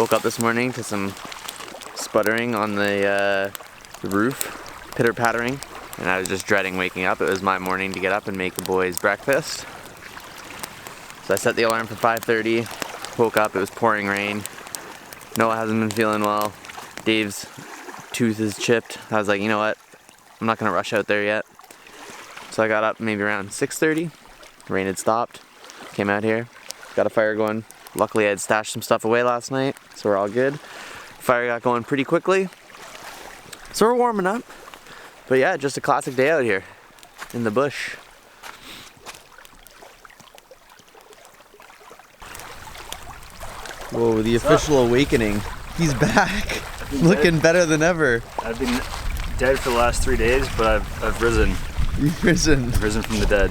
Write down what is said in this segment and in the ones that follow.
Woke up this morning to some sputtering on the roof, pitter-pattering, and I was just dreading waking up. It was my morning to get up and make the boys breakfast. So I set the alarm for 5:30, woke up, it was pouring rain. Noah hasn't been feeling well. Dave's tooth is chipped. I was like, you know what? I'm not gonna rush out there yet. So I got up maybe around 6:30. Rain had stopped. Came out here, got a fire going. Luckily I had stashed some stuff away last night, so we're all good. Fire got going pretty quickly. So we're warming up. But yeah, just a classic day out here in the bush. Whoa, the official awakening. He's back. Looking better than ever. I've been dead for the last 3 days, but I've risen. You've risen. I've risen from the dead.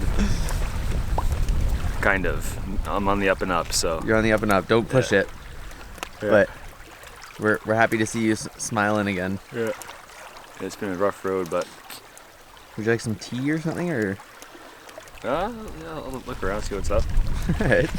Kind of. I'm on the up and up, so. You're on the up and up. Don't push it. Yeah. But we're happy to see you smiling again. Yeah. It's been a rough road, but. Would you like some tea or something, or? Yeah, I'll look around, see what's up. All right.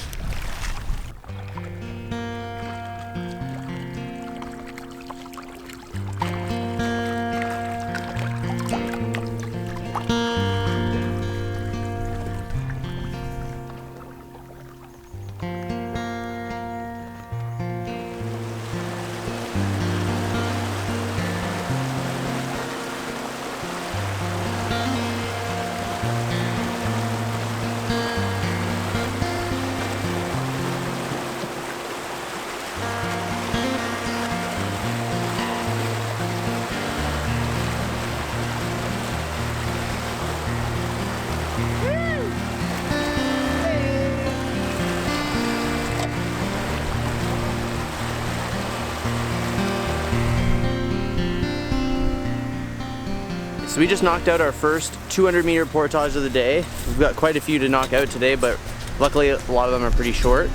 So we just knocked out our first 200-meter portage of the day. We've got quite a few to knock out today, but luckily a lot of them are pretty short.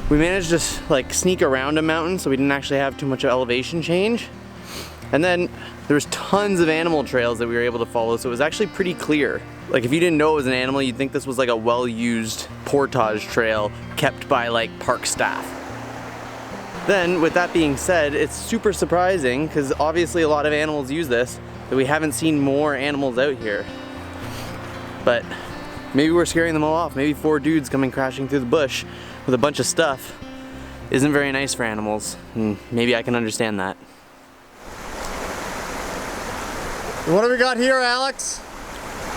We managed to like sneak around a mountain, so we didn't actually have too much elevation change. And then there was tons of animal trails that we were able to follow, so it was actually pretty clear. Like if you didn't know it was an animal, you'd think this was like a well-used portage trail kept by like park staff. Then with that being said, it's super surprising because obviously a lot of animals use this, that we haven't seen more animals out here. But maybe we're scaring them all off. Maybe 4 dudes coming crashing through the bush with a bunch of stuff isn't very nice for animals, and maybe I can understand that. What do we got here, Alex?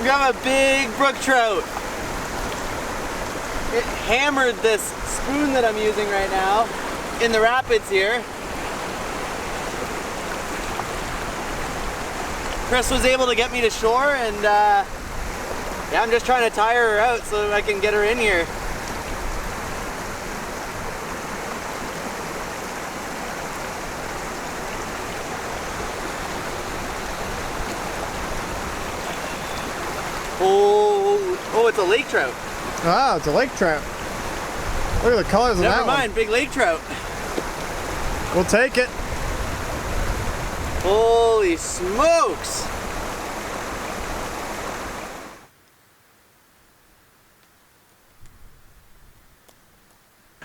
We got a big brook trout. It hammered this spoon that I'm using right now in the rapids here. Chris was able to get me to shore, and yeah, I'm just trying to tire her out so I can get her in here. Oh, it's a lake trout. Ah, it's a lake trout. Look at the colors of that Never mind, big lake trout. We'll take it. Holy smokes!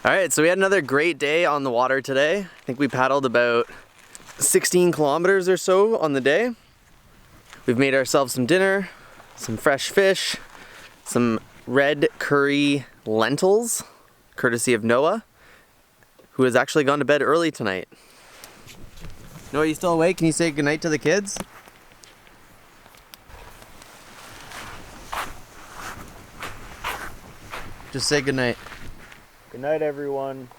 Alright, so we had another great day on the water today. I think we paddled about 16 kilometers or so on the day. We've made ourselves some dinner, some fresh fish, some red curry lentils, courtesy of Noah, who has actually gone to bed early tonight. Noah, you still awake? Can you say goodnight to the kids? Just say goodnight. Good night, everyone.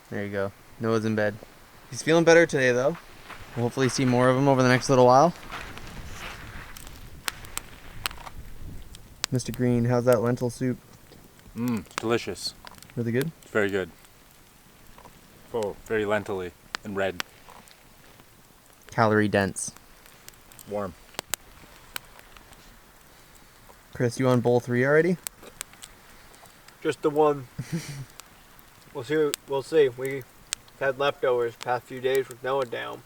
There you go. Noah's in bed. He's feeling better today, though. We'll hopefully see more of him over the next little while. Mr. Green, how's that lentil soup? Delicious. Really good? It's very good. Oh, very lentil-y and red. Calorie dense. Warm. Chris, you on bowl 3 already? Just the one. We'll see. We had leftovers past few days with Noah down.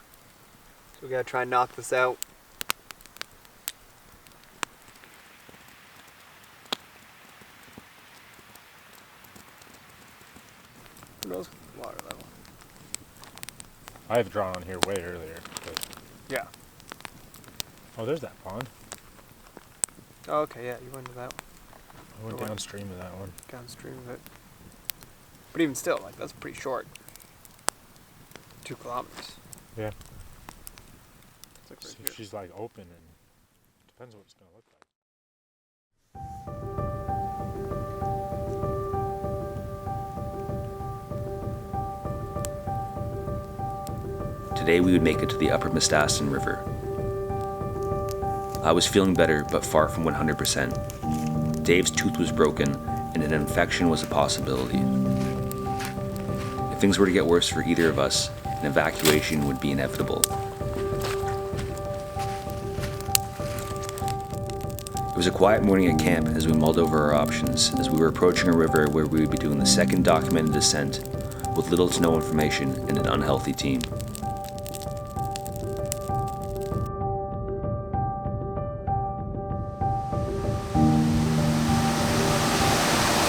So we gotta try and knock this out. Who knows? Water level. I've drawn on here way earlier. But... Yeah. Oh, there's that pond. Oh, okay, yeah, you went to that one. I went downstream of that one. Downstream of it. But even still, like, that's pretty short. 2 kilometers. Yeah. It's like So right here. she's like open and depends what it's going to look like. Today we would make it to the upper Aston River. I was feeling better, but far from 100%. Dave's tooth was broken, and an infection was a possibility. If things were to get worse for either of us, an evacuation would be inevitable. It was a quiet morning at camp as we mulled over our options, as we were approaching a river where we would be doing the second documented descent with little to no information and an unhealthy team.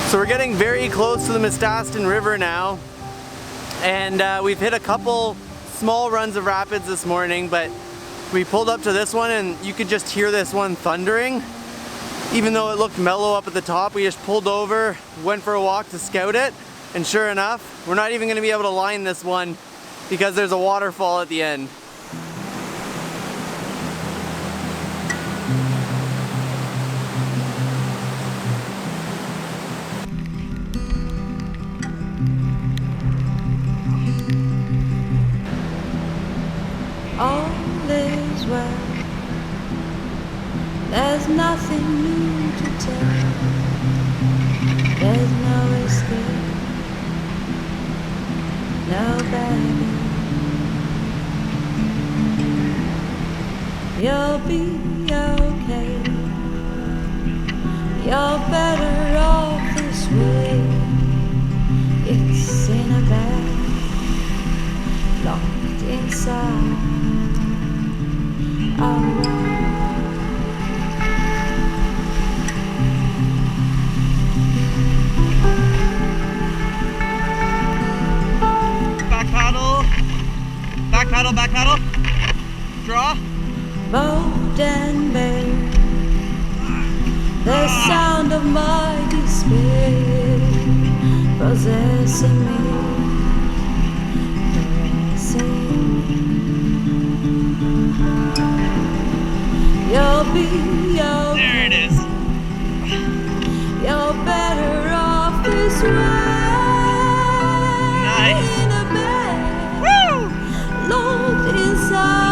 So we're getting very close to the Aston River now, and we've hit a couple small runs of rapids this morning, but we pulled up to this one and you could just hear this one thundering. Even though it looked mellow up at the top, we just pulled over, went for a walk to scout it, and sure enough, we're not even going to be able to line this one because there's a waterfall at the end. All is well. There's nothing new to tell. There's no escape. No baby. You'll be okay. You're better off this way. It's in a bag, locked inside. Back paddle, back paddle, back paddle, draw. Bold and bare, the sound of my despair possessing me, caressing me. You'll be okay. There it is. You're better off this way. Nice. In a bed, Woo! locked inside.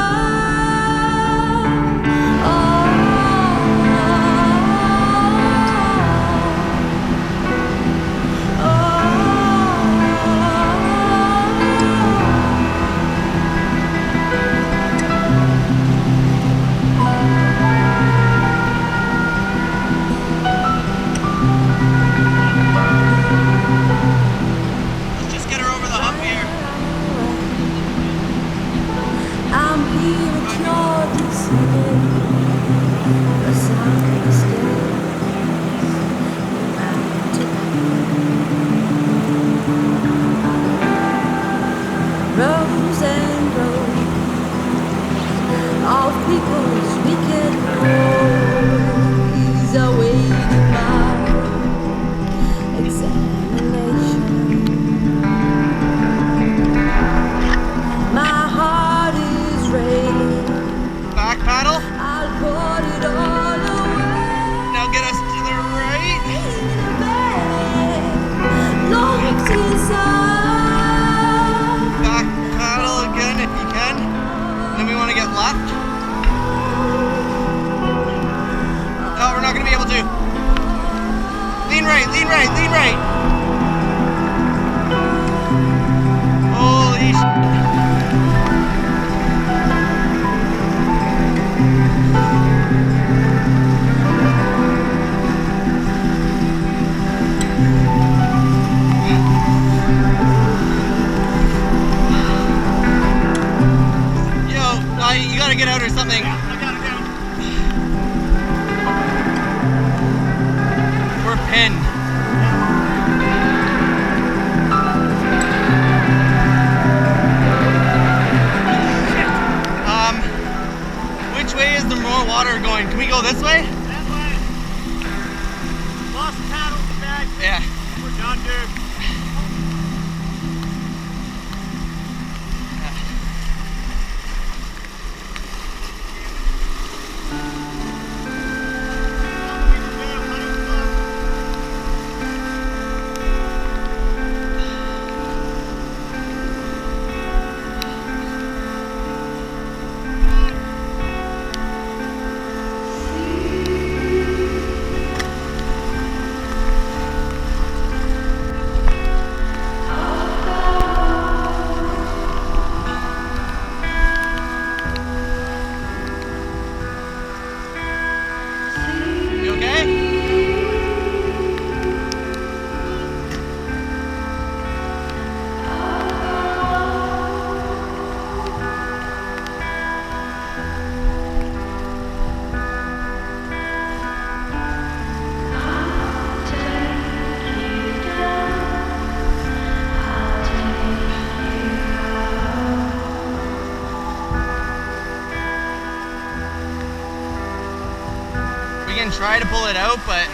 try to pull it out, but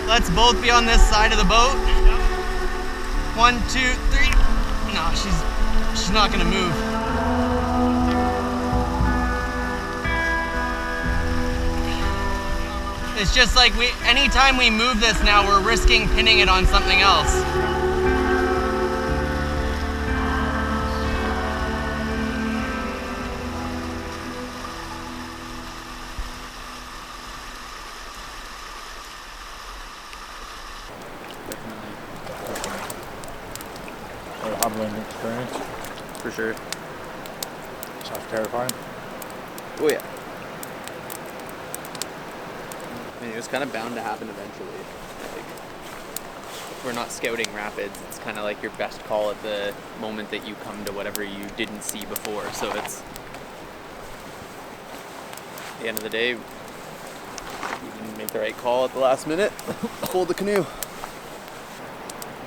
let's both be on this side of the boat. 1, 2, 3. No, she's not gonna move. It's just like anytime we move this now, we're risking pinning it on something else. A humbling experience. For sure. Sounds terrifying. Oh yeah. I mean, it was kind of bound to happen eventually. Like, if we're not scouting rapids, it's kind of like your best call at the moment that you come to whatever you didn't see before. So it's, at the end of the day, you didn't make the right call at the last minute. Pulled the canoe.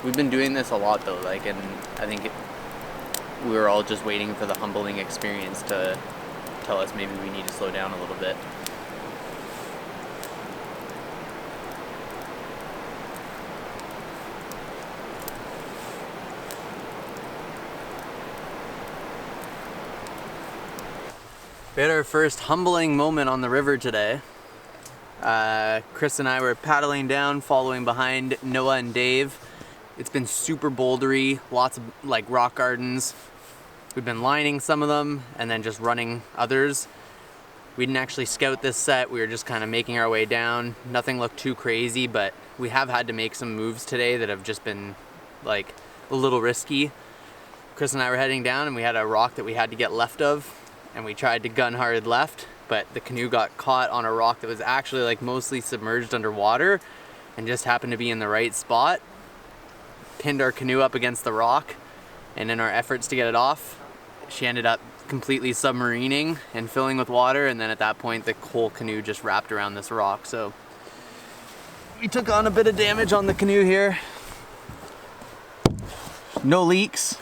We've been doing this a lot though, like, and I think we were all just waiting for the humbling experience to tell us maybe we need to slow down a little bit. We had our first humbling moment on the river today. Chris and I were paddling down, following behind Noah and Dave. It's been super bouldery, lots of like rock gardens. We've been lining some of them and then just running others. We didn't actually scout this set, we were just kind of making our way down. Nothing looked too crazy, but we have had to make some moves today that have just been like a little risky. Chris and I were heading down and we had a rock that we had to get left of, and we tried to gun hard left, but the canoe got caught on a rock that was actually like mostly submerged underwater and just happened to be in the right spot. Pinned our canoe up against the rock, and in our efforts to get it off, she ended up completely submarining and filling with water, and then at that point the whole canoe just wrapped around this rock. So we took on a bit of damage on the canoe here. No leaks.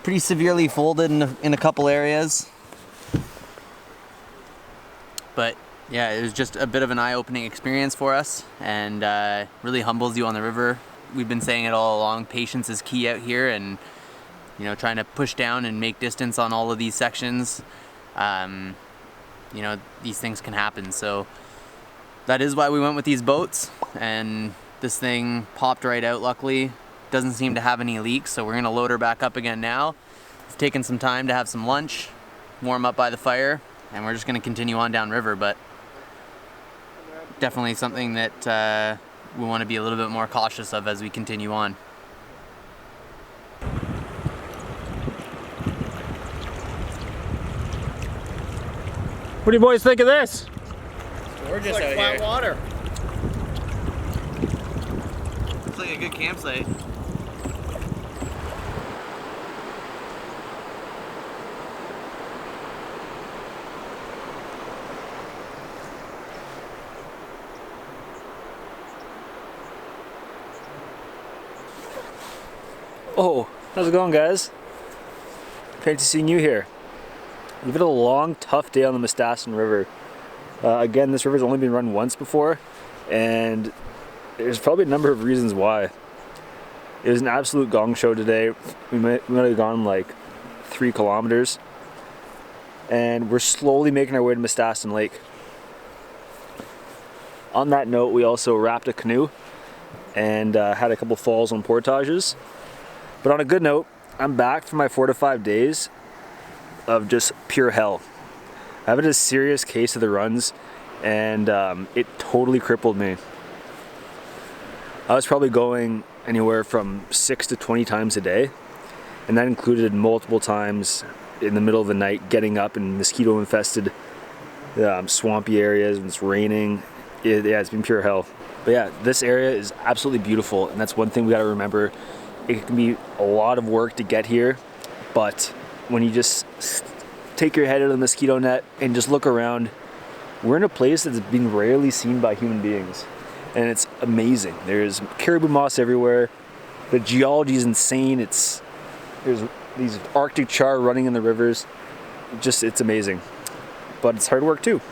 Pretty severely folded in a couple areas. But yeah, it was just a bit of an eye-opening experience for us, and really humbles you on the river. We've been saying it all along, patience is key out here, and you know, trying to push down and make distance on all of these sections. You know, these things can happen. So that is why we went with these boats, and this thing popped right out luckily. Doesn't seem to have any leaks, so we're gonna load her back up again now. We've taken some time to have some lunch, warm up by the fire, and we're just gonna continue on downriver, but definitely something that we want to be a little bit more cautious of as we continue on. What do you boys think of this? Gorgeous It's like out flat here. water. It's like a good campsite. Oh, how's it going, guys? Great to see you here. We've had a long, tough day on the Aston River. Again, this river's only been run once before, and there's probably a number of reasons why. It was an absolute gong show today. We might have gone like 3 kilometers, and we're slowly making our way to Aston Lake. On that note, we also wrapped a canoe and had a couple falls on portages. But on a good note, I'm back from my 4 to 5 days of just pure hell. I've had a serious case of the runs, and it totally crippled me. I was probably going anywhere from 6 to 20 times a day, and that included multiple times in the middle of the night getting up in mosquito infested swampy areas when it's raining. Yeah, it's been pure hell. But yeah, this area is absolutely beautiful, and that's one thing we got to remember. It can be a lot of work to get here, but when you just take your head out of the mosquito net and just look around, we're in a place that's been rarely seen by human beings, and it's amazing. There's caribou moss everywhere. The geology is insane. There's these Arctic char running in the rivers. It's amazing, but it's hard work too.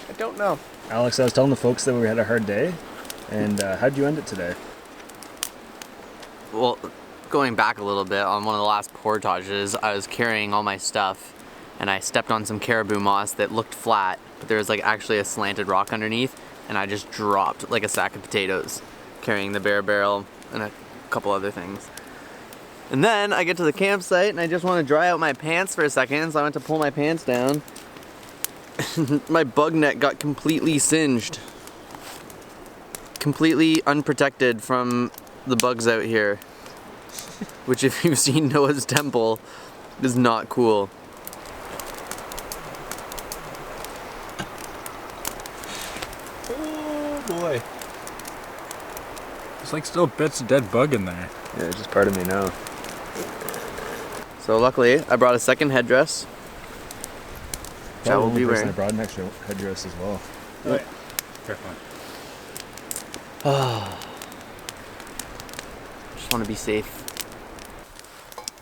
I don't know. Alex, I was telling the folks that we had a hard day, and how'd you end it today? Well, going back a little bit, on one of the last portages, I was carrying all my stuff and I stepped on some caribou moss that looked flat, but there was like actually a slanted rock underneath, and I just dropped like a sack of potatoes carrying the bear barrel and a couple other things. And then I get to the campsite and I just want to dry out my pants for a second, so I went to pull my pants down. My bug net got completely singed. Completely unprotected from the bugs out here. Which, if you've seen Noah's temple, is not cool. Oh boy. There's like still bits of dead bug in there. Yeah, it's just part of me now. So luckily, I brought a second headdress. Which I will be wearing. I brought an extra headdress as well. Oh, yeah. Fair point. Just want to be safe.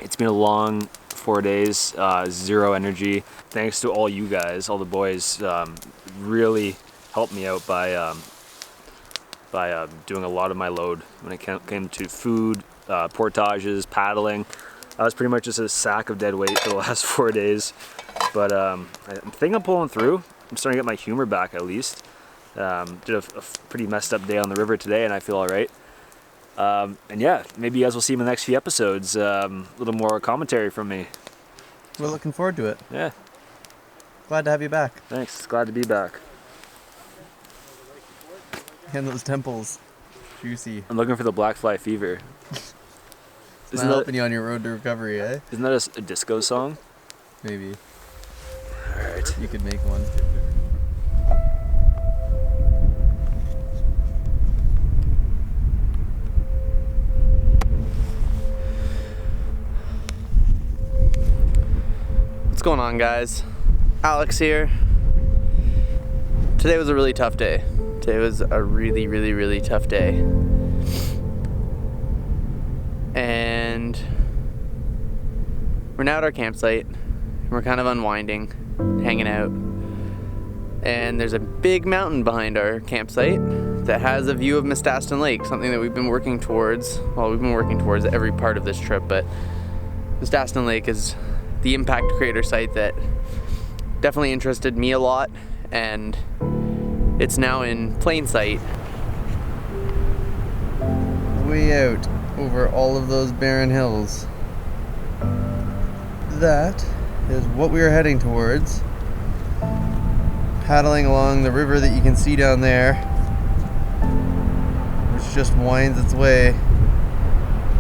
It's been a long 4 days, zero energy. Thanks to all you guys, all the boys, really helped me out by doing a lot of my load when it came to food, portages, paddling. I was pretty much just a sack of dead weight for the last 4 days, but I think I'm pulling through. I'm starting to get my humor back at least. Did a pretty messed up day on the river today, and I feel all right. And yeah, maybe you guys will see in the next few episodes. A little more commentary from me. We're looking forward to it. Yeah, Glad to have you back. thanks. Glad to be back. And those temples. Juicy. I'm looking for the black fly fever. It's not helping you on your road to recovery, eh? Isn't that a disco song? Maybe. Alright. You could make one. What's going on, guys? Alex here. Today was a really tough day. Today was a really, really, really tough day. And we're now at our campsite. We're kind of unwinding, hanging out. And there's a big mountain behind our campsite that has a view of Aston Lake, something that we've been working towards. Well, we've been working towards every part of this trip, but Aston Lake is the impact crater site that definitely interested me a lot, and it's now in plain sight. Way out over all of those barren hills. That is what we are heading towards. Paddling along the river that you can see down there, which just winds its way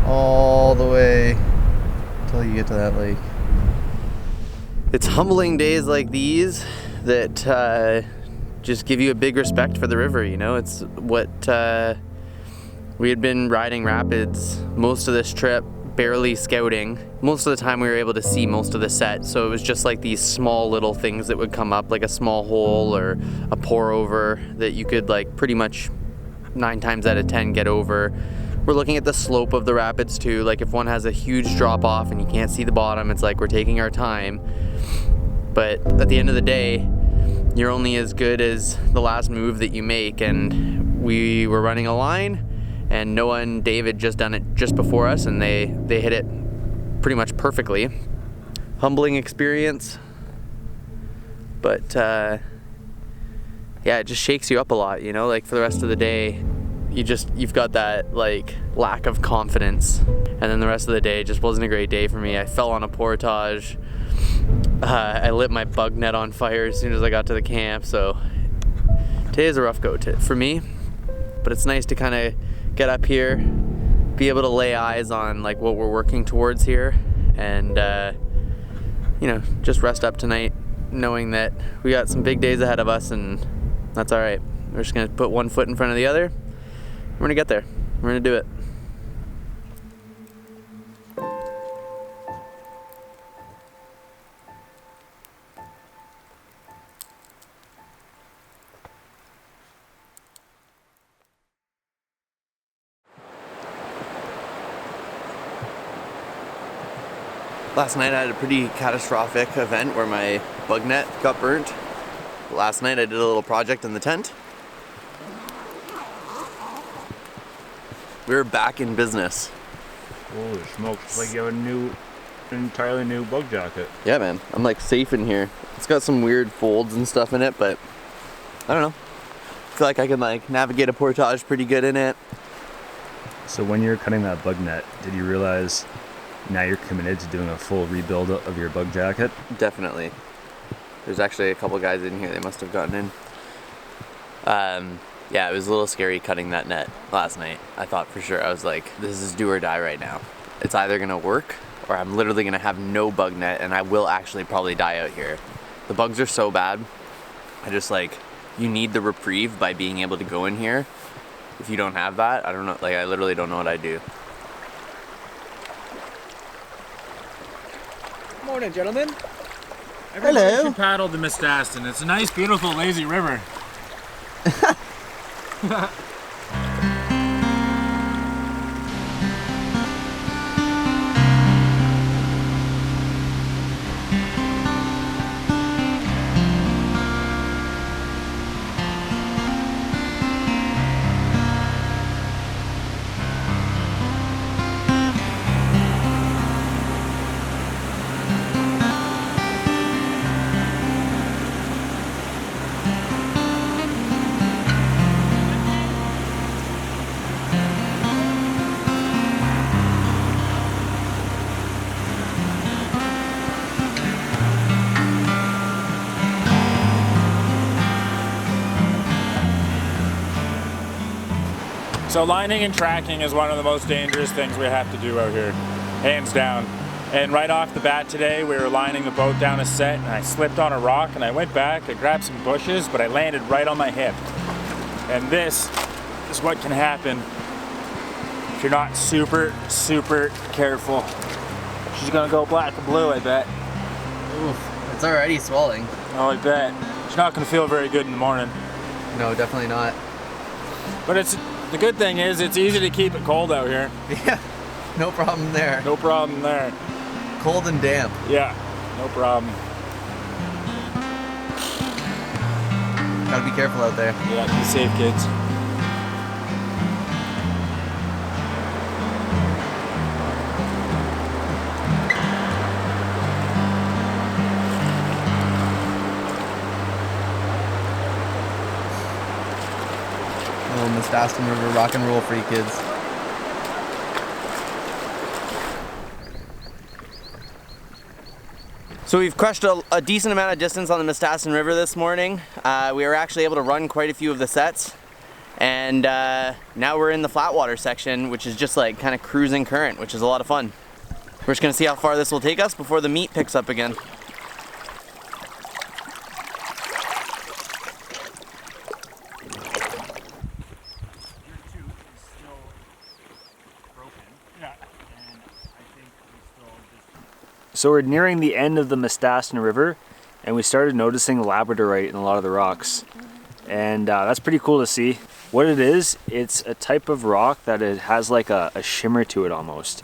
all the way until you get to that lake. It's humbling days like these that just give you a big respect for the river, you know? It's what we had been riding rapids most of this trip, barely scouting. Most of the time we were able to see most of the set, so it was just like these small little things that would come up, like a small hole or a pour over that you could like pretty much 9 times out of 10 get over. We're looking at the slope of the rapids too, like if one has a huge drop off and you can't see the bottom, it's like we're taking our time. But at the end of the day, you're only as good as the last move that you make, and we were running a line and Noah and David just done it just before us, and they hit it pretty much perfectly. Humbling experience, but yeah, it just shakes you up a lot, you know, like for the rest of the day you've got that like lack of confidence, and then the rest of the day just wasn't a great day for me. I fell on a portage. I lit my bug net on fire as soon as I got to the camp, so today is a rough go for me, but it's nice to kind of get up here, be able to lay eyes on like what we're working towards here, and you know, just rest up tonight knowing that we got some big days ahead of us, and that's all right. We're just gonna put one foot in front of the other. We're gonna get there. We're gonna do it. Last night I had a pretty catastrophic event where my bug net got burnt. Last night I did a little project in the tent. We're back in business. Holy smokes, it's like you have an entirely new bug jacket. Yeah, man. I'm like safe in here. It's got some weird folds and stuff in it, but I don't know. I feel like I can like navigate a portage pretty good in it. So when you're cutting that bug net, did you realize now you're committed to doing a full rebuild of your bug jacket? Definitely. There's actually a couple guys in here. They must have gotten in. Yeah, it was a little scary cutting that net last night. I thought for sure, I was like, this is do or die right now. It's either gonna work or I'm literally gonna have no bug net and I will actually probably die out here. The bugs are so bad. I just like, you need the reprieve by being able to go in here. If you don't have that, I don't know, like I literally don't know what I'd do. Morning, gentlemen. Everybody should paddle the Miss Aston. It's a nice, beautiful, lazy river. So lining and tracking is one of the most dangerous things we have to do out here, hands down. And right off the bat today, we were lining the boat down a set and I slipped on a rock and I went back, I grabbed some bushes, but I landed right on my hip. And this is what can happen if you're not super, super careful. She's gonna go black or blue, I bet. Oof, it's already swelling. Oh, I bet. She's not gonna feel very good in the morning. No, definitely not. But the good thing is it's easy to keep it cold out here. Yeah, no problem there. No problem there. Cold and damp. Yeah, no problem. Gotta be careful out there. Yeah, be safe, kids. Little Miss Aston River rock and roll for you kids. So we've crushed a decent amount of distance on the Miss Aston River this morning. We were actually able to run quite a few of the sets. And now we're in the flatwater section, which is just like kind of cruising current, which is a lot of fun. We're just gonna see how far this will take us before the meet picks up again. So we're nearing the end of the Aston River and we started noticing Labradorite in a lot of the rocks. And that's pretty cool to see. What it is, it's a type of rock that it has like a shimmer to it almost.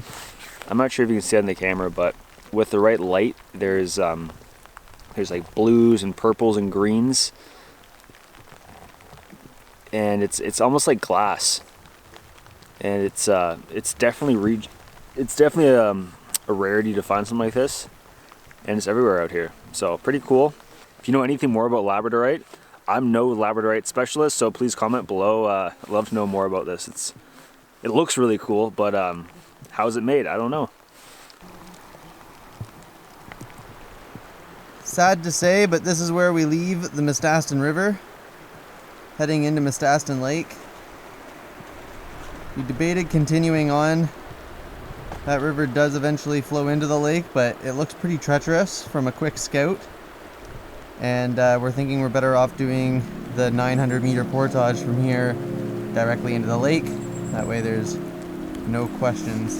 I'm not sure if you can see it on the camera, but with the right light, there's like blues and purples and greens. And it's almost like glass. And it's definitely a rarity to find something like this, and it's everywhere out here, so pretty cool. If you know anything more about Labradorite, I'm no Labradorite specialist, so please comment below. I'd love to know more about this. It looks really cool, but how is it made? I don't know. Sad to say, but this is where we leave the Miss Aston River, heading into Miss Aston Lake. We debated continuing on. That river does eventually flow into the lake, but it looks pretty treacherous from a quick scout. And we're thinking we're better off doing the 900-meter portage from here directly into the lake. That way there's no questions.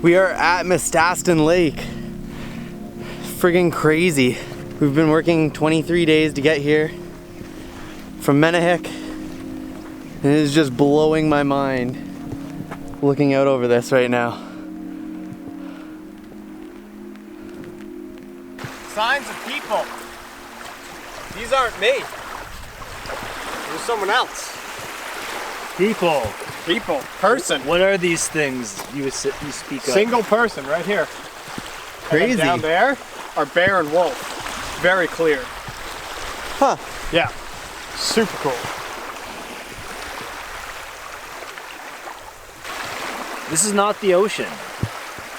We are at Miss Aston Lake. Friggin' crazy. We've been working 23 days to get here. from Menahik, and it is just blowing my mind looking out over this right now. Signs of people. These aren't me. There's someone else. People. People. Person. What are these things you speak of? Single person right here. And then Crazy. down there are bear and wolf. Very clear. Huh. Yeah. Super cool. This is not the ocean.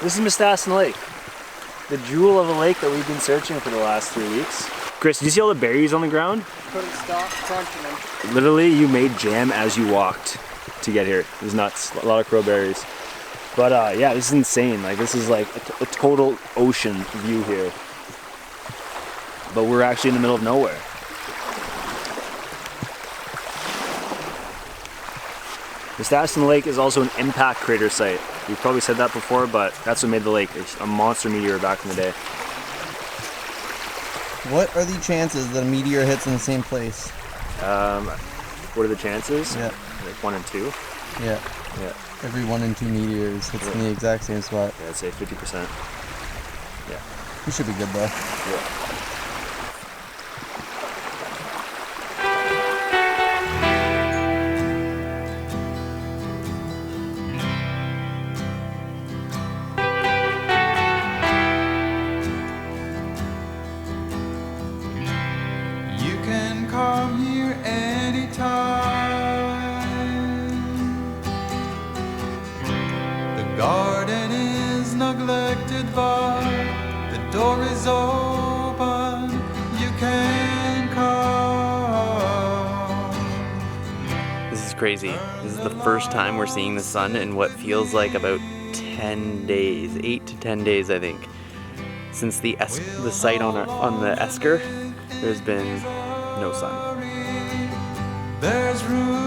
This is Aston Lake. The jewel of a lake that we've been searching for the last 3 weeks. Chris, do you see all the berries on the ground? Couldn't stop crunching them. Literally, you made jam as you walked to get here. It was nuts. A lot of crowberries. But yeah, this is insane. Like, this is like a total ocean view here. But we're actually in the middle of nowhere. Aston Lake is also an impact crater site. We've probably said that before, but that's what made the lake. It's a monster meteor back in the day. What are the chances that a meteor hits in the same place? What are the chances? Yeah. Like 1 in 2? Yeah. Yeah. Every 1 in 2 meteors hits in the exact same spot. Yeah, I'd say 50%. Yeah. We should be good though. Yeah. Garden is neglected, but the door is open. You can come. This is crazy. This is the first time we're seeing the sun in what feels like about 10 days, 8 to 10 days, I think. Since the site on the Esker, there's been no sun. There's room